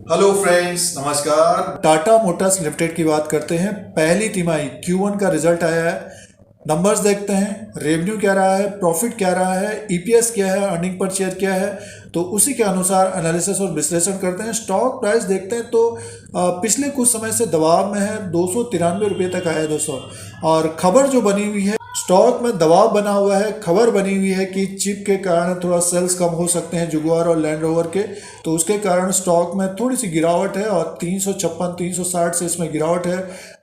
Hello friends, नमस्कार। Tata Motors limited की बात करते हैं। पहली तिमाही Q1 का रिजल्ट आया है। नंबर्स देखते हैं, रेवेन्यू क्या रहा है, प्रॉफिट क्या रहा है, ईपीएस क्या है, अर्निंग पर शेयर क्या है, तो उसी के अनुसार एनालिसिस और विश्लेषण करते हैं। स्टॉक प्राइस देखते हैं तो पिछले कुछ समय से दबाव में है, 293 रुपये तक आया है दोस्तों। और खबर जो बनी हुई है, स्टॉक में दबाव बना हुआ है, खबर बनी हुई है कि चिप के कारण थोड़ा सेल्स कम हो सकते हैं जुगुआर और लैंड रोवर के, तो उसके कारण स्टॉक में थोड़ी सी गिरावट है और 356 360 से इसमें गिरावट है।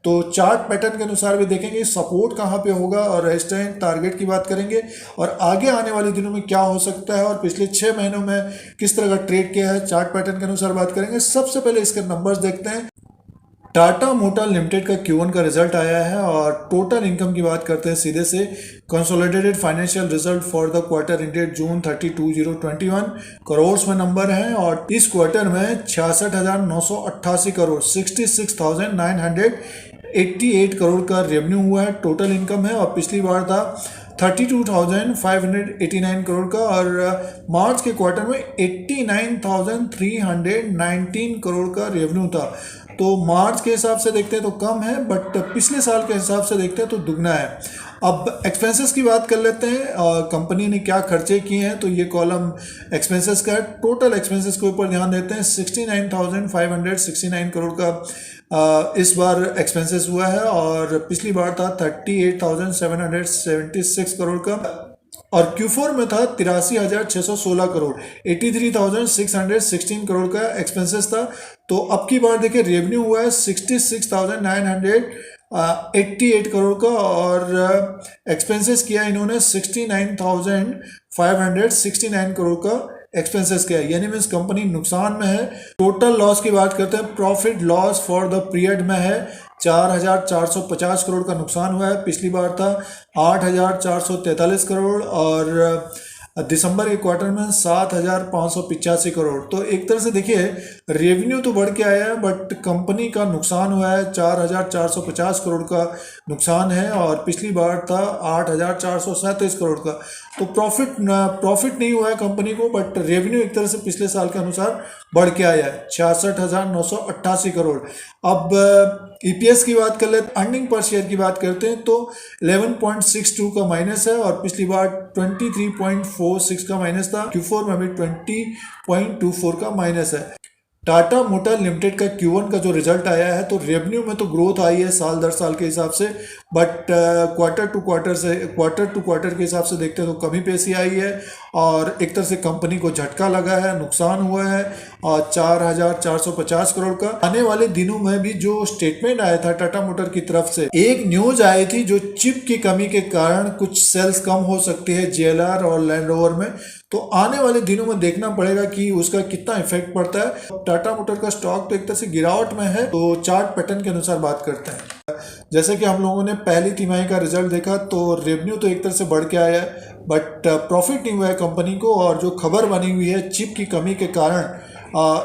तो चार्ट पैटर्न के अनुसार भी देखेंगे सपोर्ट कहाँ पे होगा और रेजिस्टेंस टारगेट की बात करेंगे और आगे आने वाले दिनों में क्या हो सकता है और पिछले 6 महीनों में किस तरह का ट्रेड किया है, चार्ट पैटर्न के अनुसार बात करेंगे। सबसे पहले इसके नंबर्स देखते हैं। टाटा मोटर लिमिटेड का Q1 का रिजल्ट आया है और टोटल इनकम की बात करते हैं सीधे से। Consolidated financial result for the quarter ended June 30 2021 crore में नंबर है और इस क्वार्टर में 66,988 करोड़ 66,988 करोड़ का रेवेन्यू हुआ है, टोटल इनकम है। और पिछली बार था 32,589 करोड़ का और मार्च के क्वार्टर में 89,319 करोड़ का रेवेन्यू था। तो मार्च के हिसाब से देखते हैं तो कम है, बट पिछले साल के हिसाब से देखते हैं तो दुगना है। अब एक्सपेंसेस की बात कर लेते हैं, कंपनी ने क्या खर्चे किए हैं, तो ये कॉलम एक्सपेंसेस का है। टोटल एक्सपेंसेस के ऊपर ध्यान देते हैं। 69,569 करोड़ का इस बार एक्सपेंसेस हुआ है और पिछली बार था 38,776 करोड़ का और Q4 में था 83,616 करोड़ 83,616 करोड़ का एक्सपेंसेस था। तो अब की बार देखिए रेवेन्यू हुआ है 66,988 करोड़ का और एक्सपेंसेस किया इन्होंने 69,569 करोड़ का एक्सपेंसेस किया, यानी मीन्स कंपनी नुकसान में है। टोटल लॉस की बात करते हैं, profit loss for the period में है 4,450 करोड़ का नुकसान हुआ है। पिछली बार था 8,443 करोड़ और दिसंबर के क्वार्टर में 7,585 करोड़। तो एक तरह से देखिए रेवेन्यू तो बढ़ के आया है बट कंपनी का नुकसान हुआ है 4,450 करोड़ का नुकसान है और पिछली बार था 8,437 करोड़ का। तो प्रॉफिट नहीं हुआ है कंपनी को, बट रेवेन्यू एक तरह से पिछले साल के अनुसार बढ़ के आया है 66,988 करोड़। अब ईपीएस की बात कर ले, अर्निंग पर शेयर की बात करते हैं तो 11.62 का माइनस है और पिछली बार 23.46 का माइनस था। Q4 में भी 20.24 का माइनस है। टाटा मोटर लिमिटेड का Q1 का जो रिजल्ट आया है तो रेवेन्यू में तो ग्रोथ आई है साल दर साल के हिसाब से, बट क्वार्टर टू क्वार्टर के हिसाब से देखते हैं तो कमी पेशी आई है और एक तरह से कंपनी को झटका लगा है, नुकसान हुआ है और 4,450 करोड़ का। आने वाले दिनों में भी जो स्टेटमेंट आया था टाटा मोटर की तरफ से, एक न्यूज आई थी जो चिप की कमी के कारण कुछ सेल्स कम हो सकती है जेएलआर और लैंड रोवर में, तो आने वाले दिनों में देखना पड़ेगा कि उसका कितना इफेक्ट पड़ता है। टाटा मोटर का स्टॉक तो एक तरह से गिरावट में है, तो चार्ट पैटर्न के अनुसार बात करते हैं। जैसे कि हम लोगों ने पहली तिमाही का रिजल्ट देखा तो रेवेन्यू तो एक तरह से बढ़ के आया है बट प्रॉफिट नहीं हुआ है कंपनी को और जो खबर बनी हुई है चिप की कमी के कारण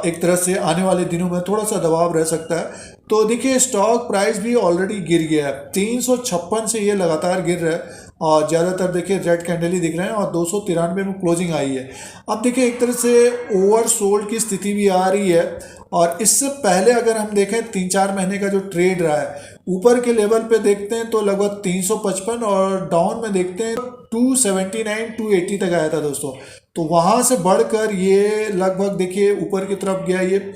एक तरह से आने वाले दिनों में थोड़ा सा दबाव रह सकता है। तो देखिए स्टॉक प्राइस भी ऑलरेडी गिर गया है, 356 से ये लगातार गिर रहा है और ज़्यादातर देखिए रेड कैंडल ही दिख रहे हैं और 293 में क्लोजिंग आई है। अब देखिए एक तरह से ओवर सोल्ड की स्थिति भी आ रही है और इससे पहले अगर हम देखें 3-4 महीने का जो ट्रेड रहा है, ऊपर के लेवल पे देखते हैं तो लगभग 355 और डाउन में देखते हैं 279 280 तक आया था दोस्तों। तो वहाँ से बढ़कर ये लगभग देखिए ऊपर की तरफ गया, ये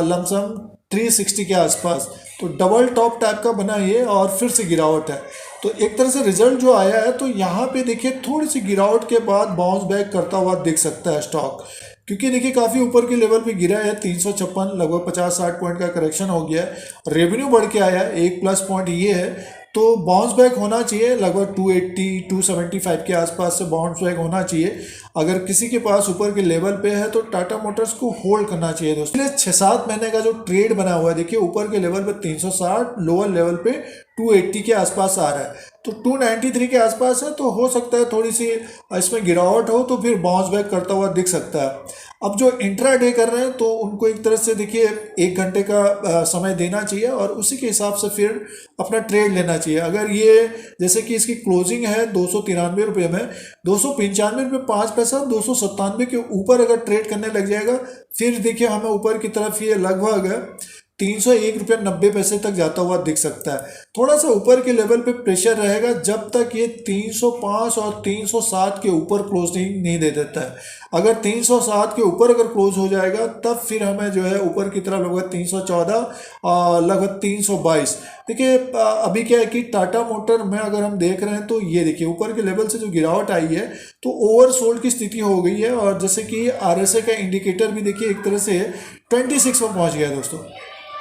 लमसम 360 के आसपास, तो डबल टॉप टाइप का बना ये और फिर से गिरावट है। तो एक तरह से रिजल्ट जो आया है तो यहाँ पे देखिए थोड़ी सी गिरावट के बाद बाउंस बैक करता हुआ दिख सकता है स्टॉक, क्योंकि देखिए काफ़ी ऊपर के लेवल पे गिरा है 356, लगभग 50-60 पॉइंट का करेक्शन हो गया है। रेवेन्यू बढ़ के आया है, एक प्लस पॉइंट ये है, तो बाउंस बैक होना चाहिए लगभग 280-275 के आसपास से बाउंस बैक होना चाहिए। अगर किसी के पास ऊपर के लेवल पे है तो टाटा मोटर्स को होल्ड करना चाहिए दोस्तों। 6-7 महीने का जो ट्रेड बना हुआ है देखिए ऊपर के लेवल पे 360, लोअर लेवल पे 280 के आसपास आ रहा है, तो 293 के आसपास है, तो हो सकता है थोड़ी सी इसमें गिरावट हो तो फिर बाउंस बैक करता हुआ दिख सकता है। अब जो इंट्राडे कर रहे हैं तो उनको एक तरह से देखिए 1 घंटे का समय देना चाहिए और उसी के हिसाब से फिर अपना ट्रेड लेना चाहिए। अगर ये जैसे कि इसकी क्लोजिंग है 293 रुपये में, 295 रुपये 5 पैसा, 297 के ऊपर अगर ट्रेड करने लग जाएगा फिर देखिए हमें ऊपर की तरफ ये लगभग 301 रुपये 90 पैसे तक जाता हुआ दिख सकता है। थोड़ा सा ऊपर के लेवल पे प्रेशर रहेगा जब तक ये 305 और 307 के ऊपर क्लोजिंग नहीं दे देता है। अगर 307 के ऊपर अगर क्लोज हो जाएगा तब फिर हमें जो है ऊपर की तरफ लगभग 314 और लगभग 322। देखिए अभी क्या है कि टाटा मोटर में अगर हम देख रहे हैं तो ये देखिए ऊपर के लेवल से जो गिरावट आई है तो ओवरसोल्ड की स्थिति हो गई है और जैसे कि आरएसए का इंडिकेटर भी देखिए एक तरह से 26 में पहुंच गया है दोस्तों।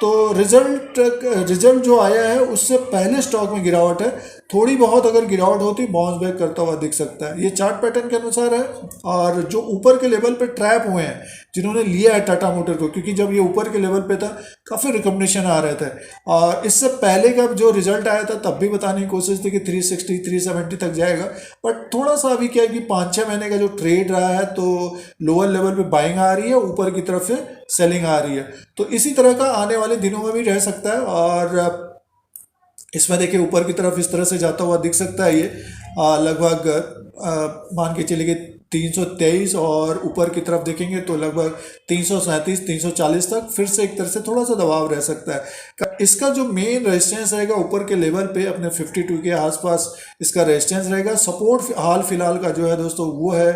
तो रिजल्ट जो आया है उससे पहले स्टॉक में गिरावट है, थोड़ी बहुत अगर गिरावट होती बाउंस बैक करता हुआ दिख सकता है। ये चार्ट पैटर्न के अनुसार है और जो ऊपर के लेवल पे ट्रैप हुए हैं जिन्होंने लिया है टाटा मोटर को, क्योंकि जब ये ऊपर के लेवल पे था काफ़ी रिकमेंडेशन आ रहे थे और इससे पहले का जो रिजल्ट आया था तब भी बताने की कोशिश थी कि 360 370 तक जाएगा, बट थोड़ा सा अभी क्या है कि 5-6 महीने का जो ट्रेड रहा है तो लोअर लेवल पे बाइंग आ रही है, ऊपर की तरफ से सेलिंग आ रही है। तो इसी तरह का आने वाले दिनों में भी रह सकता है और इसमें देखिए ऊपर की तरफ इस तरह से जाता हुआ दिख सकता है। ये लगभग मान के चलिए कि 323 और ऊपर की तरफ देखेंगे तो लगभग 337 340 तक फिर से एक तरह से थोड़ा सा दबाव रह सकता है। इसका जो मेन रेजिस्टेंस रहेगा ऊपर के लेवल पे अपने 52 के आसपास इसका रेजिस्टेंस रहेगा। सपोर्ट हाल फिलहाल का जो है दोस्तों वो है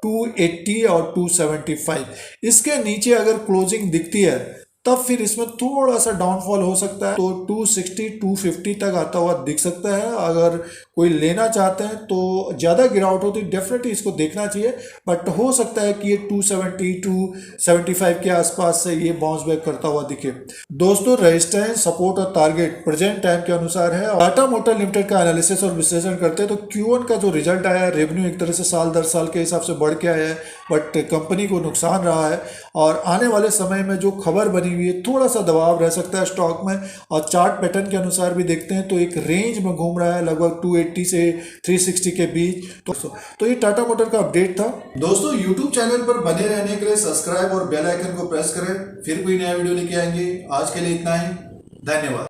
280 और 275। इसके नीचे अगर क्लोजिंग दिखती है तब फिर इसमें थोड़ा सा डाउनफॉल हो सकता है, तो 260 250 तक आता हुआ दिख सकता है। अगर कोई लेना चाहते हैं तो ज़्यादा गिरावट होती डेफिनेटली इसको देखना चाहिए, बट हो सकता है कि ये 270 275 के आसपास से ये बाउंस बैक करता हुआ दिखे। दोस्तों रेजिस्टेंस सपोर्ट और टारगेट प्रेजेंट टाइम के अनुसार है। टाटा मोटर लिमिटेड का एनालिसिस और विश्लेषण करते हैं तो Q1 का जो रिजल्ट आया है, रेवेन्यू एक तरह से साल दर साल के हिसाब से बढ़ के आया है, बट कंपनी को नुकसान रहा है और आने वाले समय में जो खबर बनी हुई है थोड़ा सा दबाव रह सकता है स्टॉक में। और चार्ट पैटर्न के अनुसार भी देखते हैं तो एक रेंज में घूम रहा है लगभग 280 से 360 के बीच। तो ये टाटा मोटर का अपडेट था दोस्तों। यूट्यूब चैनल पर बने रहने के लिए सब्सक्राइब और बेल आइकन को प्रेस करें, फिर कोई नया वीडियो लेके आएंगे। आज के लिए इतना ही, धन्यवाद।